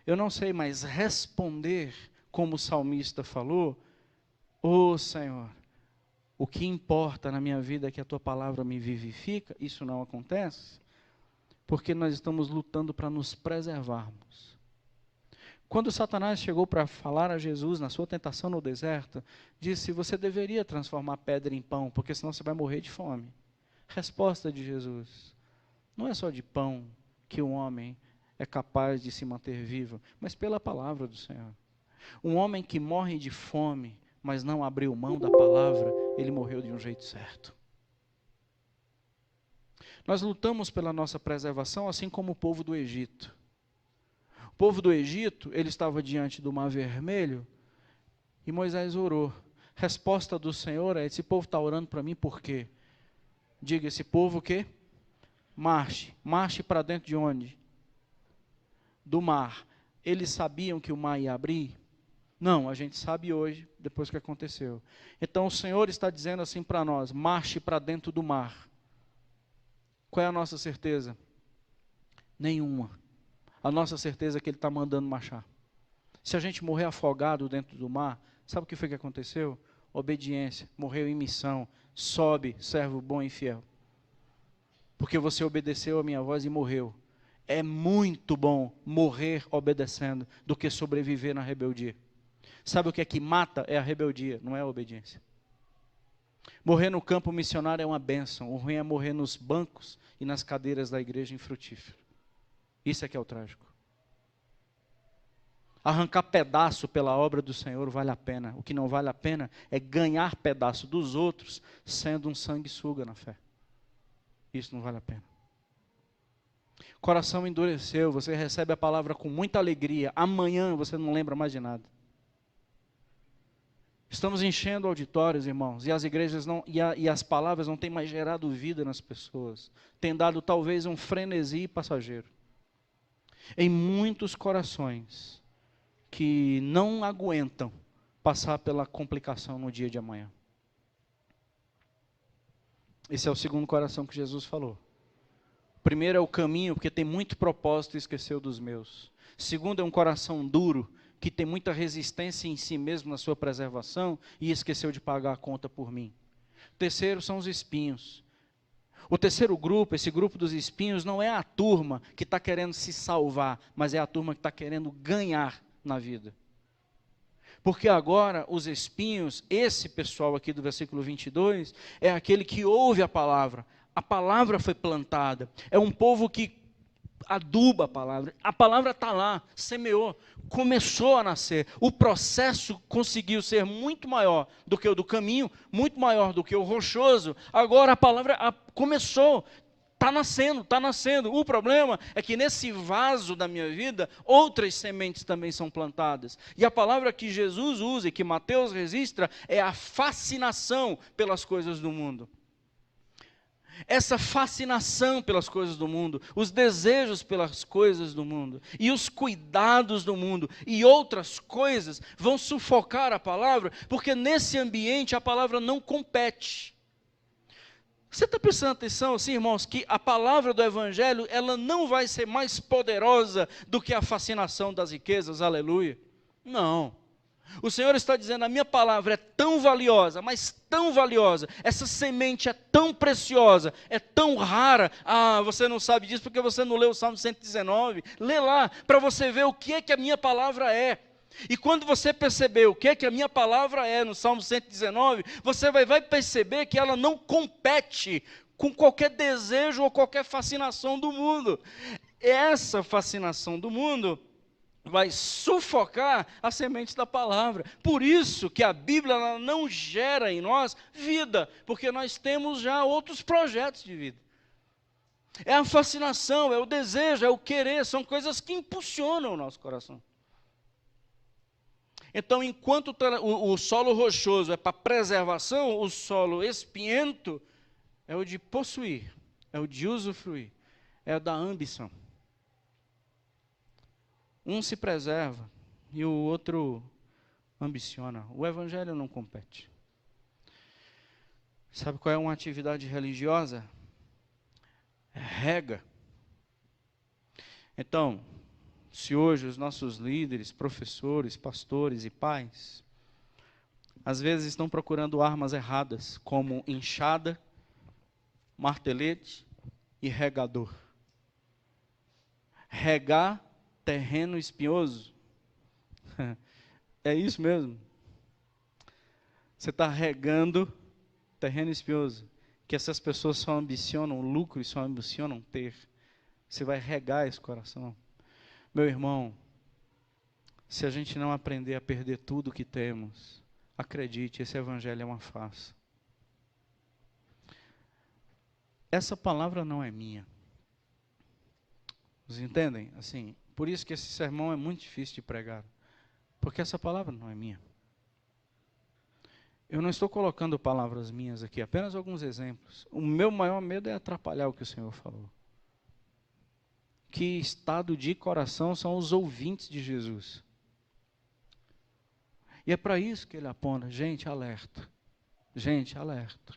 eu não sei mais responder, como o salmista falou, ô Senhor, o que importa na minha vida é que a Tua palavra me vivifica. Isso não acontece, porque nós estamos lutando para nos preservarmos. Quando Satanás chegou para falar a Jesus na sua tentação no deserto, disse, você deveria transformar pedra em pão, porque senão você vai morrer de fome. Resposta de Jesus, não é só de pão que o homem é capaz de se manter vivo, mas pela palavra do Senhor. Um homem que morre de fome, mas não abriu mão da palavra, ele morreu de um jeito certo. Nós lutamos pela nossa preservação, assim como o povo do Egito. O povo do Egito, ele estava diante do Mar Vermelho, e Moisés orou. Resposta do Senhor é, esse povo está orando para mim por quê? Diga, esse povo o quê? Marche para dentro de onde? Do mar. Eles sabiam que o mar ia abrir? Não, a gente sabe hoje, depois que aconteceu. Então o Senhor está dizendo assim para nós, marche para dentro do mar. Qual é a nossa certeza? Nenhuma. A nossa certeza é que Ele está mandando marchar. Se a gente morrer afogado dentro do mar, sabe o que foi que aconteceu? Obediência, morreu em missão, sobe, servo bom e fiel. Porque você obedeceu a minha voz e morreu. É muito bom morrer obedecendo do que sobreviver na rebeldia. Sabe o que é que mata? É a rebeldia, não é a obediência. Morrer no campo missionário é uma bênção. O ruim é morrer nos bancos e nas cadeiras da igreja infrutífera. Isso é que é o trágico. Arrancar pedaço pela obra do Senhor vale a pena. O que não vale a pena é ganhar pedaço dos outros sendo um sanguessuga na fé. Isso não vale a pena. Coração endureceu, você recebe a palavra com muita alegria. Amanhã você não lembra mais de nada. Estamos enchendo auditórios, irmãos, e as igrejas não, e as palavras não têm mais gerado vida nas pessoas. Tem dado talvez um frenesi passageiro. Em muitos corações que não aguentam passar pela complicação no dia de amanhã. Esse é o segundo coração que Jesus falou. O primeiro é o caminho, porque tem muito propósito e esqueceu dos meus. Segundo é um coração duro, que tem muita resistência em si mesmo na sua preservação e esqueceu de pagar a conta por mim. O terceiro são os espinhos. O terceiro grupo, esse grupo dos espinhos, não é a turma que está querendo se salvar, mas é a turma que está querendo ganhar na vida. Porque agora os espinhos, esse pessoal aqui do versículo 22, é aquele que ouve a palavra foi plantada, é um povo que aduba a palavra está lá, semeou, começou a nascer, o processo conseguiu ser muito maior do que o do caminho, muito maior do que o rochoso, agora a palavra começou, está nascendo, o problema é que nesse vaso da minha vida, outras sementes também são plantadas, e a palavra que Jesus usa e que Mateus registra, é a fascinação pelas coisas do mundo. Essa fascinação pelas coisas do mundo, os desejos pelas coisas do mundo, e os cuidados do mundo, e outras coisas, vão sufocar a palavra, porque nesse ambiente a palavra não compete. Você está prestando atenção, assim, irmãos, que a palavra do Evangelho, ela não vai ser mais poderosa do que a fascinação das riquezas, aleluia? Não. O Senhor está dizendo, a minha palavra é tão valiosa, mas tão valiosa, essa semente é tão preciosa, é tão rara, você não sabe disso porque você não leu o Salmo 119, lê lá, para você ver o que é que a minha palavra é, e quando você perceber o que é que a minha palavra é no Salmo 119, você vai perceber que ela não compete com qualquer desejo ou qualquer fascinação do mundo, essa fascinação do mundo vai sufocar a semente da palavra. Por isso que a Bíblia ela não gera em nós vida, porque nós temos já outros projetos de vida. É a fascinação, é o desejo, é o querer, são coisas que impulsionam o nosso coração. Então, enquanto o solo rochoso é para preservação, o solo espinhento é o de possuir, é o de usufruir, é o da ambição. Um se preserva e o outro ambiciona. O Evangelho não compete. Sabe qual é uma atividade religiosa? Rega. Então, se hoje os nossos líderes, professores, pastores e pais, às vezes estão procurando armas erradas, como enxada, martelete e regador. Regar terreno espinhoso. É isso mesmo. Você está regando terreno espinhoso, que essas pessoas só ambicionam lucro e só ambicionam ter. Você vai regar esse coração. Meu irmão, se a gente não aprender a perder tudo que temos, acredite, esse evangelho é uma farsa. Essa palavra não é minha. Vocês entendem? Assim, por isso que esse sermão é muito difícil de pregar, porque essa palavra não é minha. Eu não estou colocando palavras minhas aqui, apenas alguns exemplos. O meu maior medo é atrapalhar o que o Senhor falou. Que estado de coração são os ouvintes de Jesus? E é para isso que ele aponta, gente, alerta. Gente, alerta.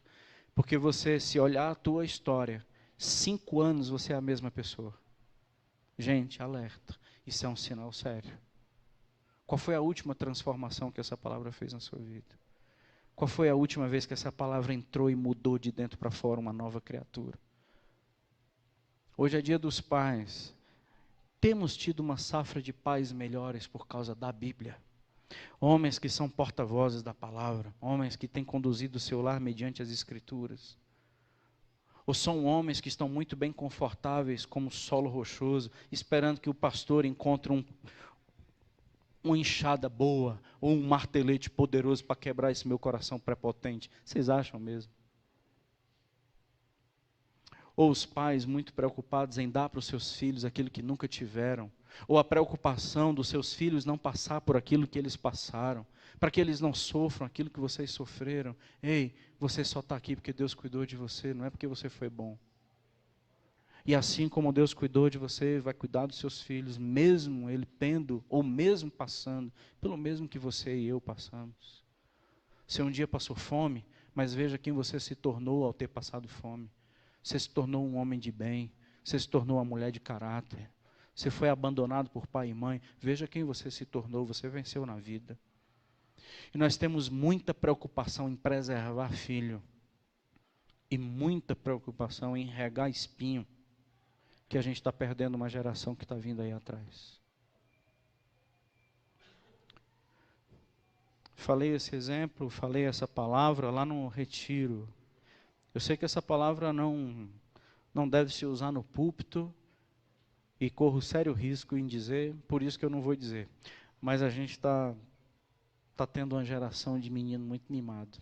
Porque você, se olhar a tua história, 5 anos você é a mesma pessoa. Gente, alerta. Isso é um sinal sério. Qual foi a última transformação que essa palavra fez na sua vida? Qual foi a última vez que essa palavra entrou e mudou de dentro para fora uma nova criatura? Hoje é dia dos pais. Temos tido uma safra de pais melhores por causa da Bíblia. Homens que são porta-vozes da palavra. Homens que têm conduzido o seu lar mediante as Escrituras. Ou são homens que estão muito bem confortáveis como solo rochoso, esperando que o pastor encontre uma enxada boa, ou um martelete poderoso para quebrar esse meu coração prepotente. Vocês acham mesmo? Ou os pais muito preocupados em dar para os seus filhos aquilo que nunca tiveram, ou a preocupação dos seus filhos não passar por aquilo que eles passaram, para que eles não sofram aquilo que vocês sofreram. Ei, você só está aqui porque Deus cuidou de você, não é porque você foi bom. E assim como Deus cuidou de você, vai cuidar dos seus filhos, mesmo ele tendo, ou mesmo passando, pelo mesmo que você e eu passamos. Você um dia passou fome, mas veja quem você se tornou ao ter passado fome. Você se tornou um homem de bem, você se tornou uma mulher de caráter, Você foi abandonado por pai e mãe. Veja quem você se tornou, você venceu na vida. E nós temos muita preocupação em preservar filho. E muita preocupação em regar espinho. Que a gente está perdendo uma geração que está vindo aí atrás. Falei esse exemplo, falei essa palavra lá no retiro. Eu sei que essa palavra não deve se usar no púlpito e corro sério risco em dizer, por isso que eu não vou dizer. Mas a gente está tendo uma geração de menino muito mimado.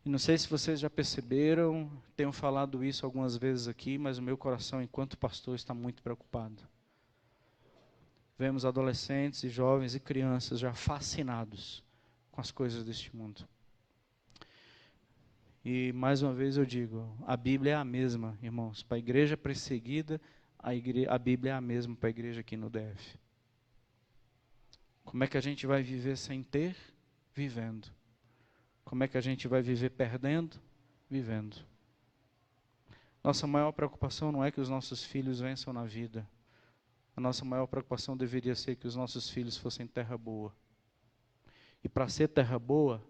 E não sei se vocês já perceberam, tenho falado isso algumas vezes aqui, mas o meu coração, enquanto pastor, está muito preocupado. Vemos adolescentes e jovens e crianças já fascinados com as coisas deste mundo. E mais uma vez eu digo, a Bíblia é a mesma, irmãos. Para a igreja perseguida, a Bíblia é a mesma para a igreja aqui no DF. Como é que a gente vai viver sem ter? Vivendo. Como é que a gente vai viver perdendo? Vivendo. Nossa maior preocupação não é que os nossos filhos vençam na vida. A nossa maior preocupação deveria ser que os nossos filhos fossem terra boa. E para ser terra boa,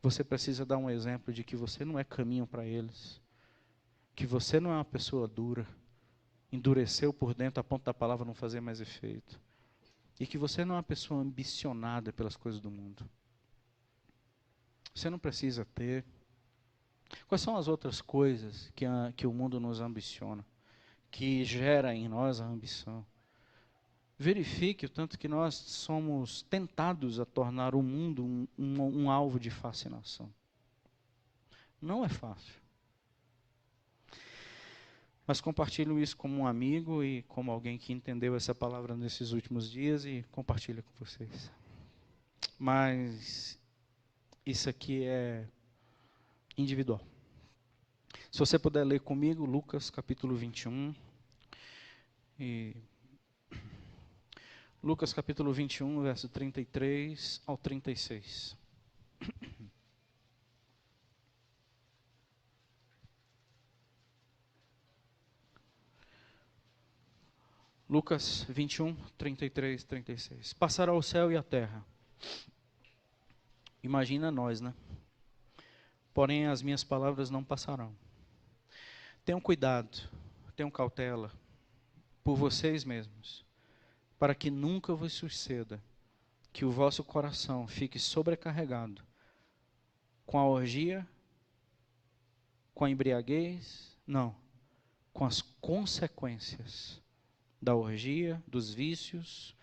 você precisa dar um exemplo de que você não é caminho para eles. Que você não é uma pessoa dura. Endureceu por dentro a ponto da palavra não fazer mais efeito. E que você não é uma pessoa ambicionada pelas coisas do mundo. Você não precisa ter. Quais são as outras coisas que o mundo nos ambiciona? Que gera em nós a ambição? Verifique o tanto que nós somos tentados a tornar o mundo um alvo de fascinação. Não é fácil. Mas compartilho isso como um amigo e como alguém que entendeu essa palavra nesses últimos dias e compartilho com vocês. Mas isso aqui é individual. Se você puder ler comigo, Lucas capítulo 21. Lucas capítulo 21, verso 33 ao 36. Lucas 21, 33, 36. Passará o céu e a terra. Imagina nós, né? Porém, as minhas palavras não passarão. Tenham cuidado, tenham cautela por vocês mesmos, para que nunca vos suceda que o vosso coração fique sobrecarregado com a orgia, com a embriaguez, não, com as consequências da orgia, dos vícios,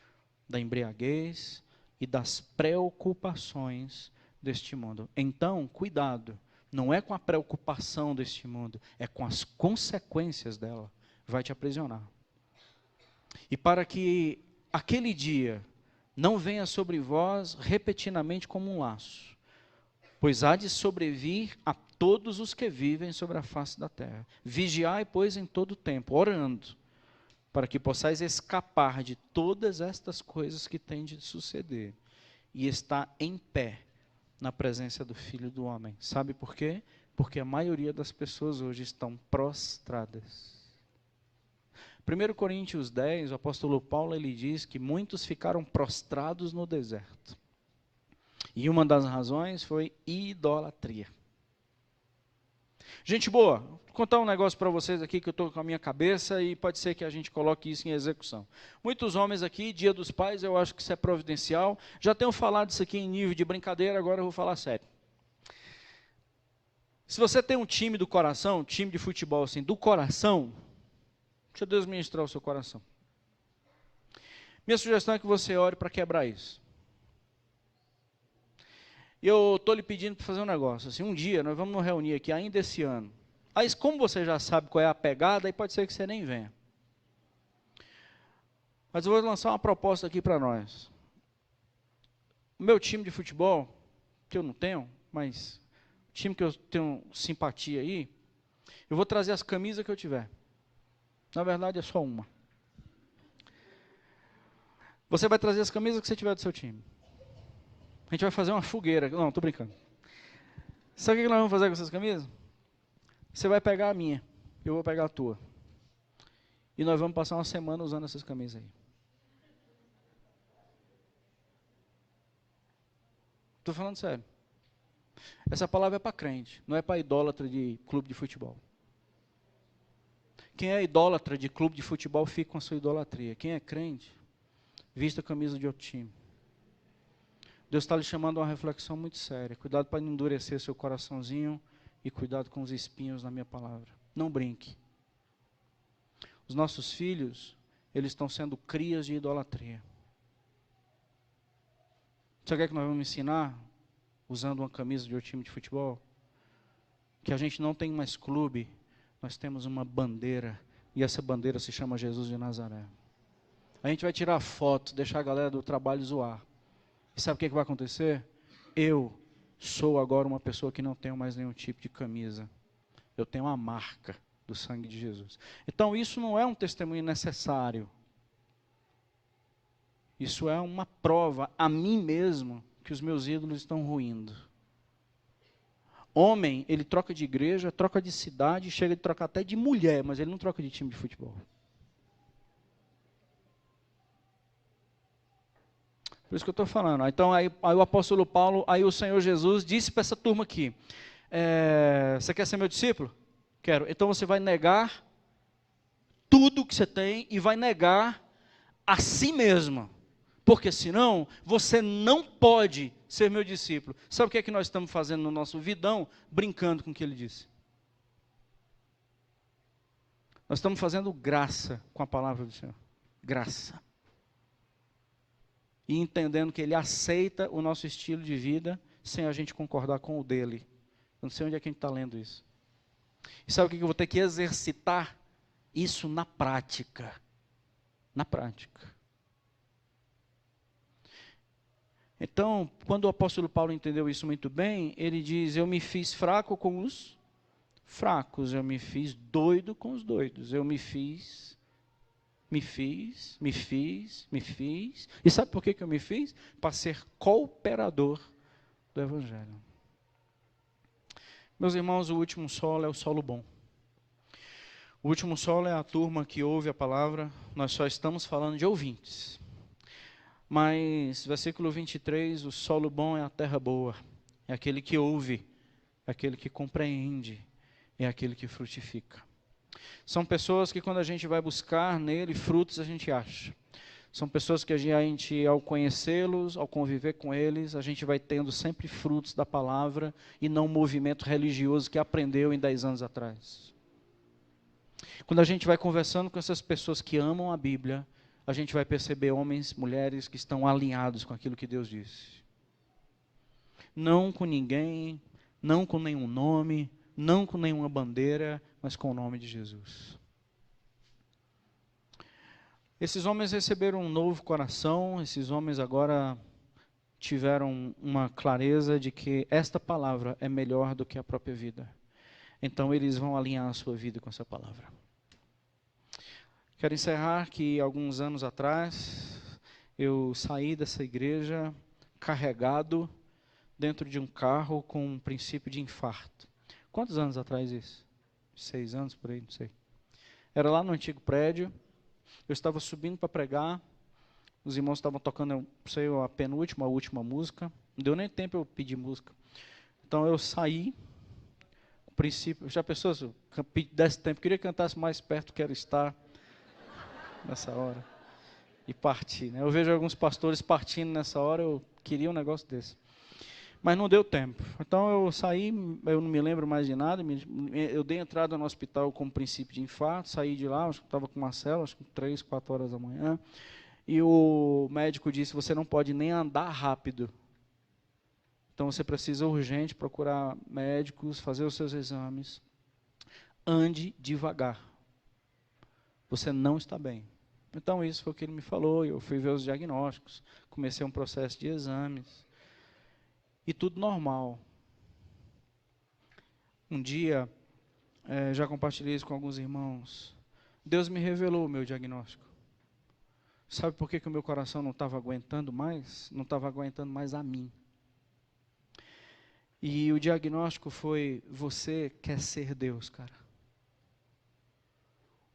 da embriaguez e das preocupações deste mundo. Então, cuidado, não é com a preocupação deste mundo, é com as consequências dela, vai te aprisionar. E para que aquele dia não venha sobre vós repetidamente como um laço, pois há de sobrevir a todos os que vivem sobre a face da terra. Vigiai, pois, em todo tempo, orando, para que possais escapar de todas estas coisas que têm de suceder, e estar em pé na presença do Filho do Homem. Sabe por quê? Porque a maioria das pessoas hoje estão prostradas. 1 Coríntios 10, o apóstolo Paulo ele diz que muitos ficaram prostrados no deserto. E uma das razões foi idolatria. Gente boa, vou contar um negócio para vocês aqui que eu estou com a minha cabeça e pode ser que a gente coloque isso em execução. Muitos homens aqui, Dia dos Pais, eu acho que isso é providencial. Já tenho falado isso aqui em nível de brincadeira, agora eu vou falar sério. Se você tem um time do coração, um time de futebol assim, do coração, deixa Deus ministrar o seu coração. Minha sugestão é que você ore para quebrar isso. E eu estou lhe pedindo para fazer um negócio. Assim, um dia nós vamos nos reunir aqui ainda esse ano. Aí, como você já sabe qual é a pegada, aí pode ser que você nem venha. Mas eu vou lançar uma proposta aqui para nós. O meu time de futebol, que eu não tenho, mas o time que eu tenho simpatia aí, eu vou trazer as camisas que eu tiver. Na verdade, é só uma. Você vai trazer as camisas que você tiver do seu time. A gente vai fazer uma fogueira. Não, estou brincando. Sabe o que nós vamos fazer com essas camisas? Você vai pegar a minha, eu vou pegar a tua. E nós vamos passar uma semana usando essas camisas aí. Estou falando sério. Essa palavra é para crente, não é para idólatra de clube de futebol. Quem é idólatra de clube de futebol fica com a sua idolatria. Quem é crente, vista a camisa de outro time. Deus está lhe chamando a uma reflexão muito séria. Cuidado para não endurecer seu coraçãozinho e cuidado com os espinhos na minha palavra. Não brinque. Os nossos filhos, eles estão sendo crias de idolatria. Sabe o que nós vamos ensinar, usando uma camisa de outro time de futebol? Que a gente não tem mais clube, nós temos uma bandeira, e essa bandeira se chama Jesus de Nazaré. A gente vai tirar foto, deixar a galera do trabalho zoar. E sabe o que vai acontecer? Eu sou agora uma pessoa que não tenho mais nenhum tipo de camisa. Eu tenho a marca do sangue de Jesus. Então isso não é um testemunho necessário. Isso é uma prova a mim mesmo que os meus ídolos estão ruindo. Homem, ele troca de igreja, troca de cidade, chega de trocar até de mulher, mas ele não troca de time de futebol. Por isso que eu estou falando. Então, aí o apóstolo Paulo, aí o Senhor Jesus disse para essa turma aqui, você quer ser meu discípulo? Quero. Então você vai negar tudo que você tem e vai negar a si mesmo. Porque senão, você não pode ser meu discípulo. Sabe o que é que nós estamos fazendo no nosso vidão? Brincando com o que ele disse. Nós estamos fazendo graça com a palavra do Senhor. Graça. E entendendo que ele aceita o nosso estilo de vida sem a gente concordar com o dele. Eu não sei onde é que a gente está lendo isso. E sabe o que eu vou ter que exercitar? Isso na prática. Na prática. Então, quando o apóstolo Paulo entendeu isso muito bem, ele diz, eu me fiz fraco com os fracos, eu me fiz doido com os doidos, eu me fiz. E sabe por que eu me fiz? Para ser cooperador do Evangelho. Meus irmãos, o último solo é o solo bom. O último solo é a turma que ouve a palavra, nós só estamos falando de ouvintes. Mas, versículo 23, o solo bom é a terra boa, é aquele que ouve, é aquele que compreende, é aquele que frutifica. São pessoas que quando a gente vai buscar nele frutos, a gente acha. São pessoas que a gente, ao conhecê-los, ao conviver com eles, a gente vai tendo sempre frutos da palavra e não um movimento religioso que aprendeu em 10 anos atrás. Quando a gente vai conversando com essas pessoas que amam a Bíblia, a gente vai perceber homens, mulheres que estão alinhados com aquilo que Deus disse. Não com ninguém, não com nenhum nome, não com nenhuma bandeira, mas com o nome de Jesus. Esses homens receberam um novo coração, esses homens agora tiveram uma clareza de que esta palavra é melhor do que a própria vida. Então eles vão alinhar a sua vida com essa palavra. Quero encerrar que alguns anos atrás, eu saí dessa igreja carregado dentro de um carro com um princípio de infarto. Quantos anos atrás isso? 6 anos por aí, não sei. Era lá no antigo prédio, eu estava subindo para pregar, os irmãos estavam tocando, não sei, a penúltima, a última música, não deu nem tempo eu pedir música. Então eu saí, o princípio, já pensou, se eu desse tempo, queria que cantasse mais perto, quero estar nessa hora, e partir, né? Eu vejo alguns pastores partindo nessa hora, eu queria um negócio desse. Mas não deu tempo. Então eu saí, eu não me lembro mais de nada, eu dei entrada no hospital com princípio de infarto, saí de lá, acho que estava com o Marcelo, acho que 3, 4 horas da manhã, e o médico disse, você não pode nem andar rápido. Então você precisa urgente procurar médicos, fazer os seus exames. Ande devagar. Você não está bem. Então isso foi o que ele me falou, eu fui ver os diagnósticos, comecei um processo de exames, e tudo normal. Um dia, já compartilhei isso com alguns irmãos, Deus me revelou o meu diagnóstico. Sabe por que o meu coração não estava aguentando mais? Não estava aguentando mais a mim. E o diagnóstico foi, você quer ser Deus, cara.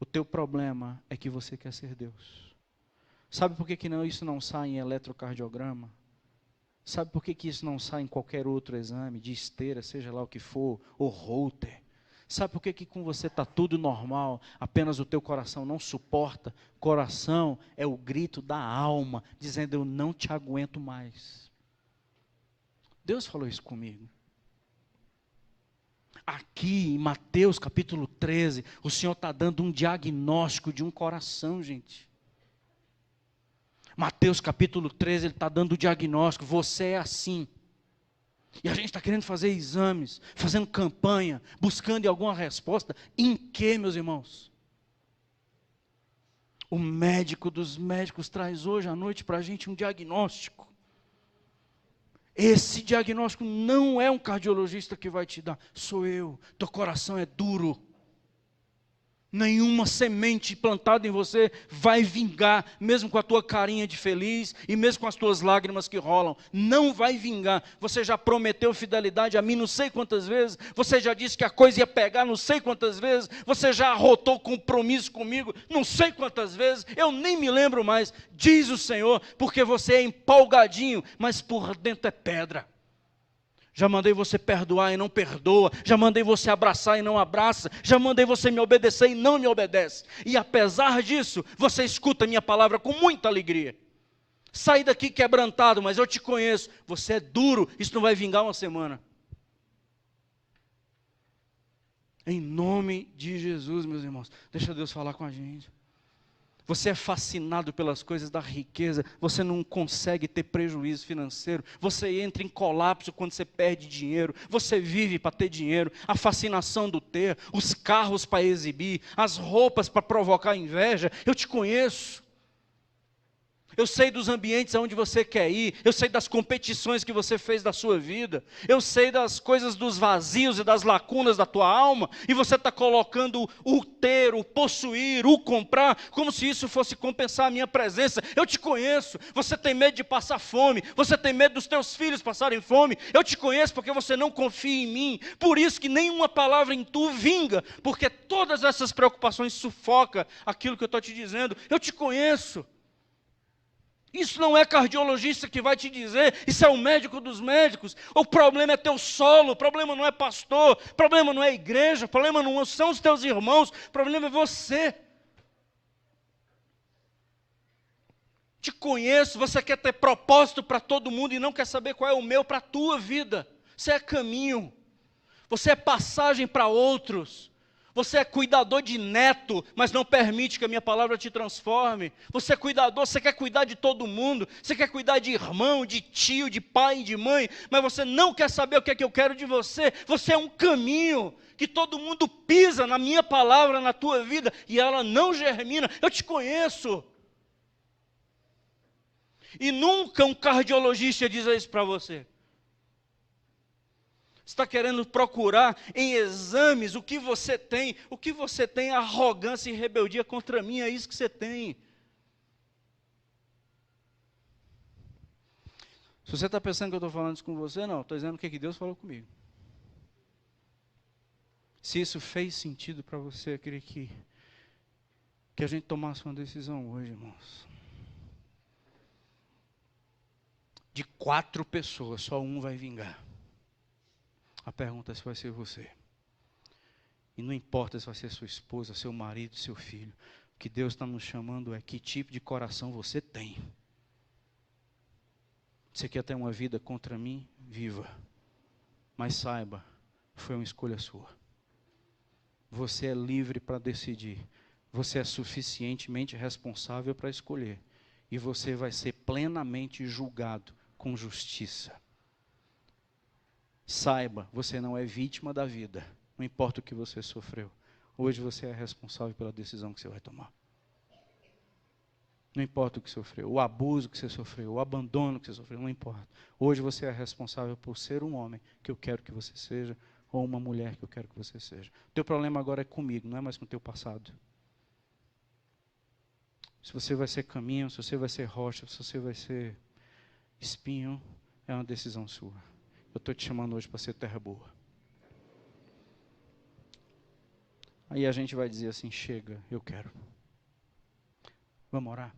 O teu problema é que você quer ser Deus. Sabe por que, isso não sai em eletrocardiograma? Sabe por que, isso não sai em qualquer outro exame, de esteira, seja lá o que for, ou Holter? Sabe por que, com você está tudo normal, apenas o teu coração não suporta? Coração é o grito da alma, dizendo: eu não te aguento mais. Deus falou isso comigo. Aqui em Mateus capítulo 13, o Senhor está dando um diagnóstico de um coração, gente. Mateus capítulo 13, Ele está dando o diagnóstico: você é assim. E a gente está querendo fazer exames, fazendo campanha, buscando alguma resposta. Em que, meus irmãos? O médico dos médicos traz hoje à noite para a gente um diagnóstico. Esse diagnóstico não é um cardiologista que vai te dar, sou eu. Teu coração é duro. Nenhuma semente plantada em você vai vingar, mesmo com a tua carinha de feliz e mesmo com as tuas lágrimas que rolam. Não vai vingar. Você já prometeu fidelidade a mim não sei quantas vezes. Você já disse que a coisa ia pegar não sei quantas vezes. Você já arrotou compromisso comigo não sei quantas vezes. Eu nem me lembro mais, diz o Senhor, porque você é empolgadinho, mas por dentro é pedra. Já mandei você perdoar e não perdoa. Já mandei você abraçar e não abraça. Já mandei você me obedecer e não me obedece. E apesar disso, você escuta a minha palavra com muita alegria. Sai daqui quebrantado, mas eu te conheço. Você é duro, isso não vai vingar uma semana. Em nome de Jesus, meus irmãos. Deixa Deus falar com a gente. Você é fascinado pelas coisas da riqueza, você não consegue ter prejuízo financeiro, você entra em colapso quando você perde dinheiro, você vive para ter dinheiro, a fascinação do ter, os carros para exibir, as roupas para provocar inveja. Eu te conheço. Eu sei dos ambientes aonde você quer ir, eu sei das competições que você fez da sua vida, eu sei das coisas dos vazios e das lacunas da tua alma, e você está colocando o ter, o possuir, o comprar, como se isso fosse compensar a minha presença. Eu te conheço. Você tem medo de passar fome, você tem medo dos teus filhos passarem fome. Eu te conheço porque você não confia em mim, por isso que nenhuma palavra em tu vinga, porque todas essas preocupações sufocam aquilo que eu estou te dizendo. Eu te conheço. Isso não é cardiologista que vai te dizer, isso é o médico dos médicos. O problema é teu solo, o problema não é pastor, o problema não é igreja, o problema não são os teus irmãos, o problema é você. Te conheço, você quer ter propósito para todo mundo e não quer saber qual é o meu para a tua vida. Você é caminho, você é passagem para outros. Você é cuidador de neto, mas não permite que a minha palavra te transforme. Você é cuidador, você quer cuidar de todo mundo. Você quer cuidar de irmão, de tio, de pai, de mãe. Mas você não quer saber o que é que eu quero de você. Você é um caminho que todo mundo pisa na minha palavra, na tua vida, e ela não germina. Eu te conheço. E nunca um cardiologista diz isso para você. Está querendo procurar em exames o que você tem arrogância e rebeldia contra mim, é isso que você tem. Se você está pensando que eu estou falando isso com você, não, estou dizendo o que Deus falou comigo. Se isso fez sentido para você, eu queria que a gente tomasse uma decisão hoje, irmãos. De 4 pessoas, só um vai vingar. A pergunta é se vai ser você. E não importa se vai ser sua esposa, seu marido, seu filho. O que Deus está nos chamando é que tipo de coração você tem. Você quer ter uma vida contra mim? Viva. Mas saiba, foi uma escolha sua. Você é livre para decidir. Você é suficientemente responsável para escolher. E você vai ser plenamente julgado com justiça. Saiba, você não é vítima da vida. Não importa o que você sofreu. Hoje você é responsável pela decisão que você vai tomar. Não importa o que sofreu, o abuso que você sofreu, o abandono que você sofreu, não importa. Hoje você é responsável por ser um homem que eu quero que você seja, ou uma mulher que eu quero que você seja. O teu problema agora é comigo, não é mais com o teu passado. Se você vai ser caminho, se você vai ser rocha, se você vai ser espinho, é uma decisão sua. Eu estou te chamando hoje para ser terra boa. aí a gente vai dizer assim: chega, eu quero. Vamos orar?